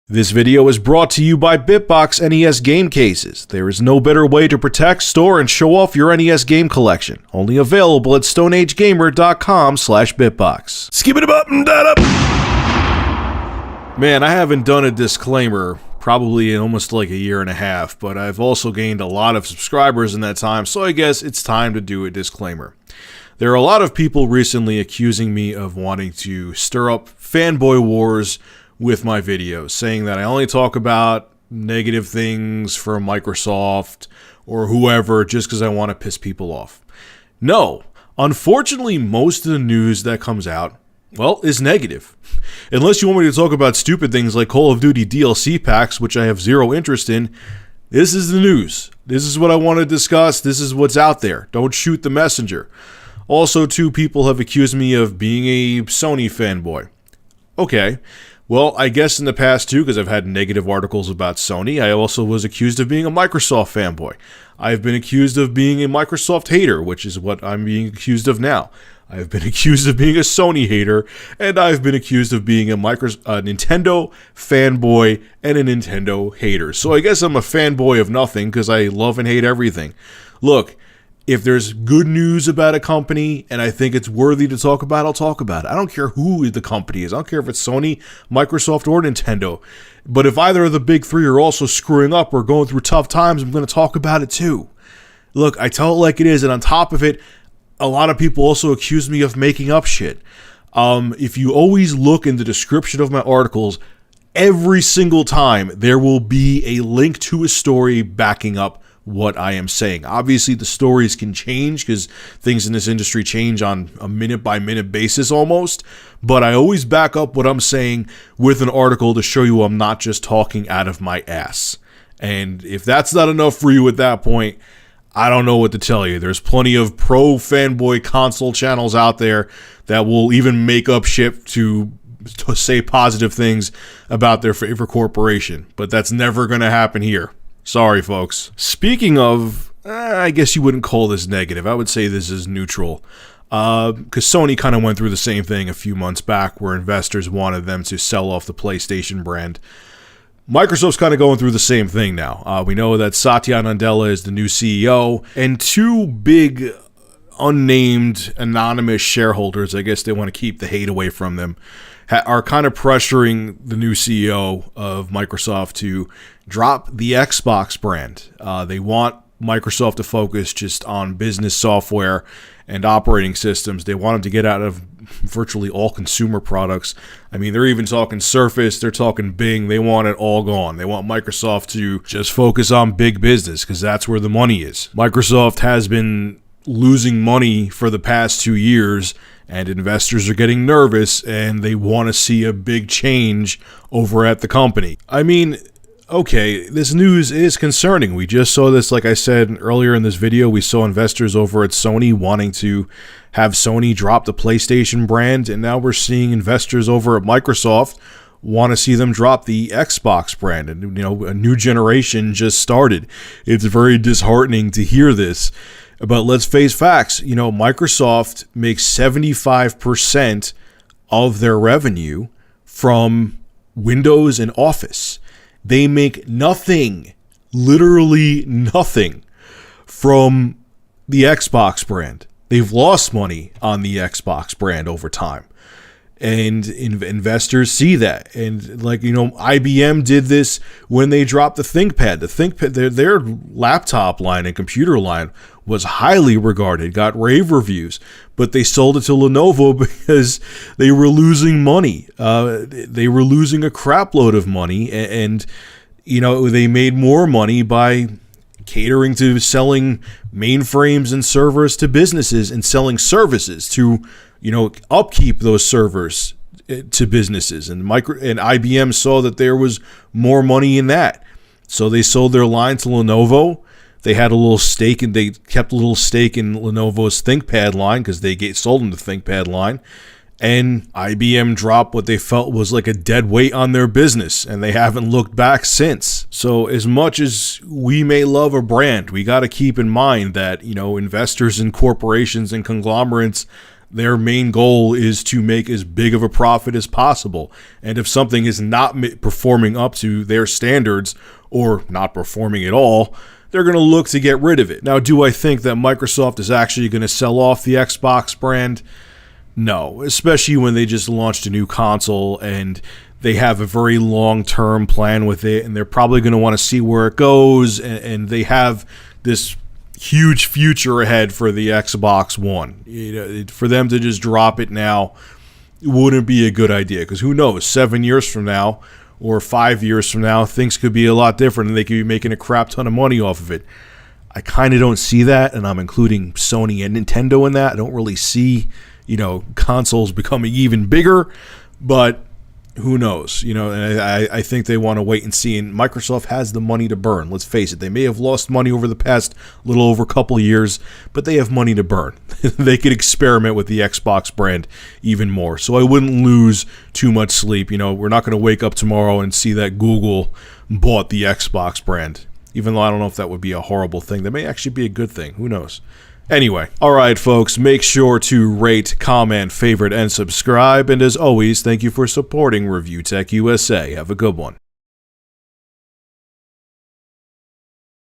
This video is brought to you by Bitbox NES game cases. There is no better way to protect, store, and show off your NES game collection. Only available at StoneAgeGamer.com/Bitbox. Skip it up and that up. Man, I haven't done a disclaimer probably in almost like a year and a half, but I've also gained a lot of subscribers in that time, so I guess it's time to do a disclaimer. There are a lot of people recently accusing me of wanting to stir up fanboy wars with my videos, saying that I only talk about negative things for Microsoft or whoever just because I want to piss people off. No, unfortunately, most of the news that comes out, well, is negative. Unless you want me to talk about stupid things like Call of Duty DLC packs, which I have zero interest in, this is the news. This is what I want to discuss. This is what's out there. Don't shoot the messenger. Also, two people have accused me of being a Sony fanboy. Okay. Well, I guess in the past too, because I've had negative articles about Sony, I also was accused of being a Microsoft fanboy. I've been accused of being a Microsoft hater, which is what I'm being accused of now. I've been accused of being a Sony hater, and I've been accused of being a Nintendo fanboy and a Nintendo hater. So I guess I'm a fanboy of nothing because I love and hate everything. Look, if there's good news about a company and I think it's worthy to talk about, I'll talk about it. I don't care who the company is. I don't care if it's Sony, Microsoft, or Nintendo. But if either of the big three are also screwing up or going through tough times, I'm going to talk about it too. Look, I tell it like it is, and on top of it, a lot of people also accuse me of making up shit. If you always look in the description of my articles, every single time there will be a link to a story backing up what I am saying. Obviously, the stories can change because things in this industry change on a minute-by-minute basis almost, but I always back up what I'm saying with an article to show you I'm not just talking out of my ass. And if that's not enough for you at that point, I don't know what to tell you. There's plenty of pro-fanboy console channels out there that will even make up shit to say positive things about their favorite corporation, but that's never going to happen here. Sorry, folks. Speaking of, I guess you wouldn't call this negative. I would say this is neutral. Because Sony kind of went through the same thing a few months back where investors wanted them to sell off the PlayStation brand. Microsoft's kind of going through the same thing now. We know that Satya Nadella is the new CEO, and two big unnamed anonymous shareholders, I guess they want to keep the hate away from them, are kind of pressuring the new CEO of Microsoft to drop the Xbox brand. They want Microsoft to focus just on business software and operating systems. They want them to get out of virtually all consumer products. I mean, they're even talking Surface, they're talking Bing. They want it all gone. They want Microsoft to just focus on big business because that's where the money is. Microsoft has been losing money for the past 2 years, and investors are getting nervous and they want to see a big change over at the company. I mean, okay, this news is concerning. We just saw this, like I said earlier in this video, we saw investors over at Sony wanting to have Sony drop the PlayStation brand, and now we're seeing investors over at Microsoft want to see them drop the Xbox brand. And, you know, a new generation just started. It's very disheartening to hear this. But let's face facts. You know, Microsoft makes 75% of their revenue from Windows and Office. They make nothing, literally nothing, from the Xbox brand. They've lost money on the Xbox brand over time. And investors see that. And, like, you know, IBM did this when they dropped the ThinkPad. The ThinkPad, their laptop line and computer line was highly regarded, got rave reviews, but they sold it to Lenovo because they were losing money. They were losing a crap load of money, and you know, they made more money by catering to selling mainframes and servers to businesses and selling services to, you know, upkeep those servers to businesses. And IBM saw that there was more money in that, so they sold their line to Lenovo. They had a little stake, and they kept a little stake in Lenovo's ThinkPad line because they sold them the ThinkPad line. And IBM dropped what they felt was like a dead weight on their business, and they haven't looked back since. So as much as we may love a brand, we got to keep in mind that, you know, investors and corporations and conglomerates, Their main goal is to make as big of a profit as possible. And if something is not performing up to their standards or not performing at all, they're going to look to get rid of it. Now, do I think that Microsoft is actually going to sell off the Xbox brand? No, especially when they just launched a new console and they have a very long-term plan with it, and they're probably going to want to see where it goes, and they have this huge future ahead for the Xbox One. For them to just drop it now wouldn't be a good idea, because who knows, 7 years from now or 5 years from now, things could be a lot different, and they could be making a crap ton of money off of it. I kind of don't see that, and I'm including Sony and Nintendo in that. I don't really see, consoles becoming even bigger, but who knows? I think they want to wait and see, and Microsoft has the money to burn. Let's face it, they may have lost money over the past little over a couple of years, but they have money to burn. They could experiment with the Xbox brand even more. So I wouldn't lose too much sleep. We're not going to wake up tomorrow and see that Google bought the Xbox brand, even though I don't know if that would be a horrible thing. That may actually be a good thing. Who knows? Anyway, alright folks, make sure to rate, comment, favorite, and subscribe, and as always, thank you for supporting Review Tech USA. Have a good one.